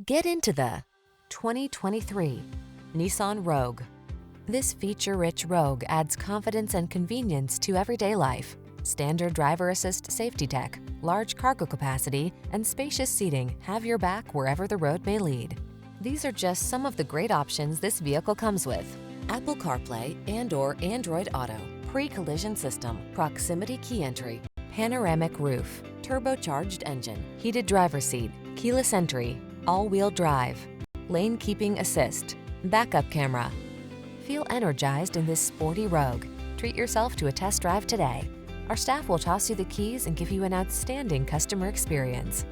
Get into the 2023 Nissan Rogue. This feature-rich Rogue adds confidence and convenience to everyday life. Standard driver assist safety tech, large cargo capacity, and spacious seating have your back wherever the road may lead. These are just some of the great options this vehicle comes with: Apple CarPlay and/or Android Auto, pre-collision system, proximity key entry, panoramic roof, turbocharged engine, heated driver's seat, keyless entry, all-wheel drive, lane keeping assist, backup camera. Feel energized in this sporty Rogue. Treat yourself to a test drive today. Our staff will toss you the keys and give you an outstanding customer experience.